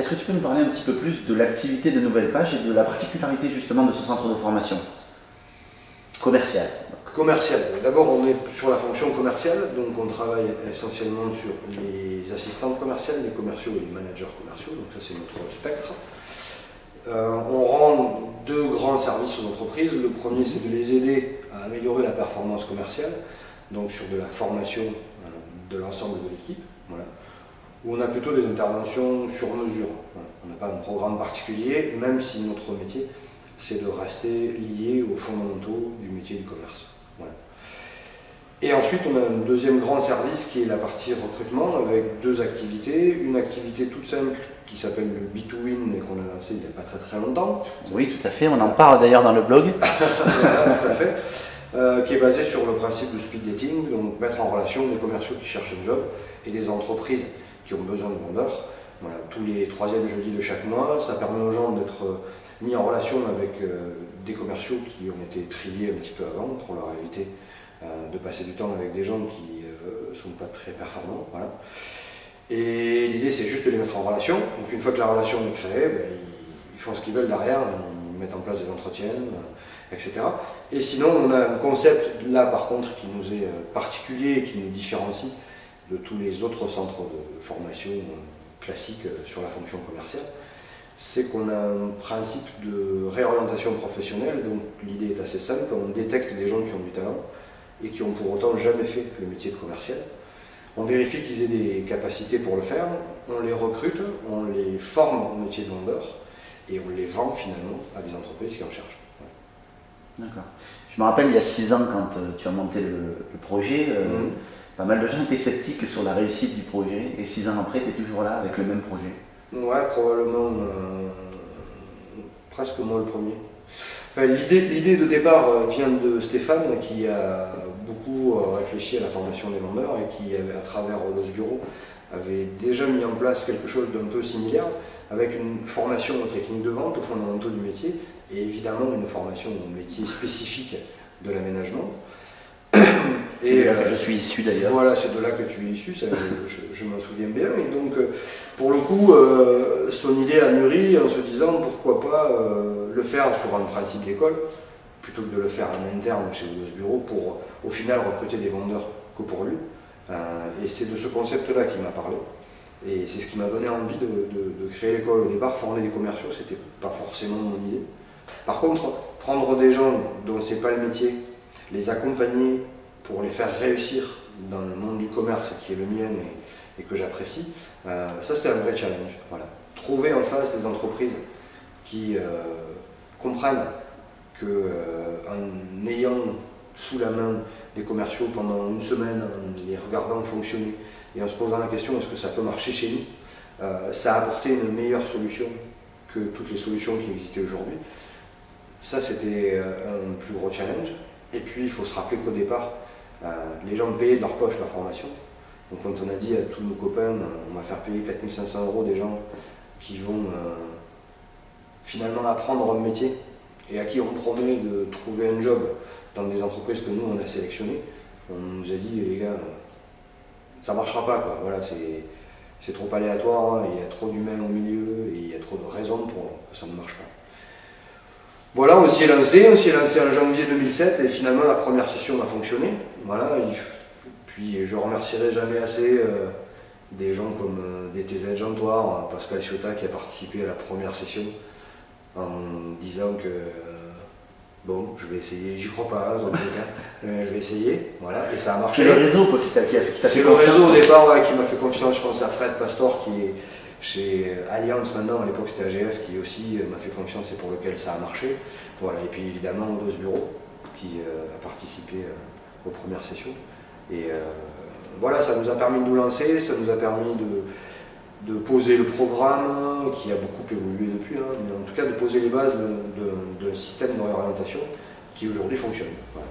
Est-ce que tu peux nous parler un petit peu plus de l'activité de Nouvelle Page et de la particularité justement de ce centre de formation commerciale? Commercial. D'abord, on est sur la fonction commerciale, donc on travaille essentiellement sur les assistantes commerciales, les commerciaux et les managers commerciaux, donc ça c'est notre spectre. On rend deux grands services aux entreprises. Le premier, c'est de les aider à améliorer la performance commerciale, donc sur de la formation de l'ensemble de l'équipe, voilà, où on a plutôt des interventions sur mesure. Voilà. On n'a pas un programme particulier, même si notre métier, c'est de rester lié aux fondamentaux du métier du commerce. Voilà. Et ensuite, on a un deuxième grand service qui est la partie recrutement avec deux activités. Une activité toute simple qui s'appelle le B2Win et qu'on a lancé il n'y a pas très longtemps. Oui, tout à fait, on en parle d'ailleurs dans le blog. Voilà, tout à fait. Qui est basée sur le principe de speed dating, donc mettre en relation des commerciaux qui cherchent un job et des entreprises qui ont besoin de vendeurs. Voilà, tous les troisièmes jeudis de chaque mois, ça permet aux gens d'être mis en relation avec des commerciaux qui ont été triés un petit peu avant pour leur éviter de passer du temps avec des gens qui ne sont pas très performants. Voilà. Et l'idée, c'est juste de les mettre en relation. Donc une fois que la relation est créée, ben, ils font ce qu'ils veulent derrière, ils mettent en place des entretiens, etc. Et sinon, on a un concept là par contre qui nous est particulier et qui nous différencie de tous les autres centres de formation classiques sur la fonction commerciale. C'est qu'on a un principe de réorientation professionnelle. Donc l'idée est assez simple, on détecte des gens qui ont du talent et qui ont pour autant jamais fait le métier de commercial. On vérifie qu'ils aient des capacités pour le faire, on les recrute, on les forme au métier de vendeur et on les vend finalement à des entreprises qui en cherchent. D'accord. Je me rappelle il y a 6 ans quand tu as monté le projet, pas mal de gens étaient sceptiques sur la réussite du projet et 6 ans après tu es toujours là avec le même projet. Ouais, probablement presque moi le premier. Enfin, l'idée de départ vient de Stéphane qui a beaucoup réfléchi à la formation des vendeurs et qui, à travers Los Bureaux, avait déjà mis en place quelque chose d'un peu similaire avec une formation aux techniques de vente, aux fondamentaux du métier et évidemment une formation au métier spécifique de l'aménagement. C'est de là que je suis issu d'ailleurs. Voilà, c'est de là que tu es issu, ça, je m'en souviens bien. Et donc, pour le coup, son idée a mûri en se disant pourquoi pas le faire sur un principe d'école, plutôt que de le faire en interne chez Los Bureaux pour au final recruter des vendeurs que pour lui. Et c'est de ce concept-là qu'il m'a parlé. Et c'est ce qui m'a donné envie de créer l'école. Au départ, former des commerciaux, c'était pas forcément mon idée. Par contre, prendre des gens dont c'est pas le métier, les accompagner pour les faire réussir dans le monde du commerce qui est le mien et que j'apprécie, ça c'était un vrai challenge. Voilà. Trouver en face des entreprises qui comprennent qu'en ayant sous la main des commerciaux pendant une semaine, en les regardant fonctionner et en se posant la question est-ce que ça peut marcher chez nous, ça a apporté une meilleure solution que toutes les solutions qui existaient aujourd'hui. Ça c'était un plus gros challenge. Et puis il faut se rappeler qu'au départ, les gens payaient de leur poche leur formation. Donc quand on a dit à tous nos copains, on va faire payer 4 500 € des gens qui vont finalement apprendre un métier et à qui on promet de trouver un job dans des entreprises que nous on a sélectionnées, on nous a dit les gars, ça marchera pas quoi. Voilà, c'est trop aléatoire, hein, il y a trop d'humains au milieu et il y a trop de raisons pour que ça ne marche pas. Voilà, on s'y est lancé en janvier 2007 et finalement la première session a fonctionné. Voilà, puis je remercierai jamais assez des gens comme DTZ Jantoire, Pascal Ciotat qui a participé à la première session en disant que bon, je vais essayer, j'y crois pas, dans tous les cas, je vais essayer, voilà, et ça a marché. C'est le réseau quoi, qui t'a fait confiance. C'est le réseau au départ ouais, qui m'a fait confiance, je pense à Fred Pastor qui est chez Allianz maintenant, à l'époque c'était AGF qui aussi m'a fait confiance et pour lequel ça a marché. Voilà, et puis évidemment Dos Bureaux qui a participé aux premières sessions. Et voilà, ça nous a permis de nous lancer, ça nous a permis de poser le programme qui a beaucoup évolué depuis, hein, mais en tout cas de poser les bases d'un système de réorientation qui aujourd'hui fonctionne. Voilà.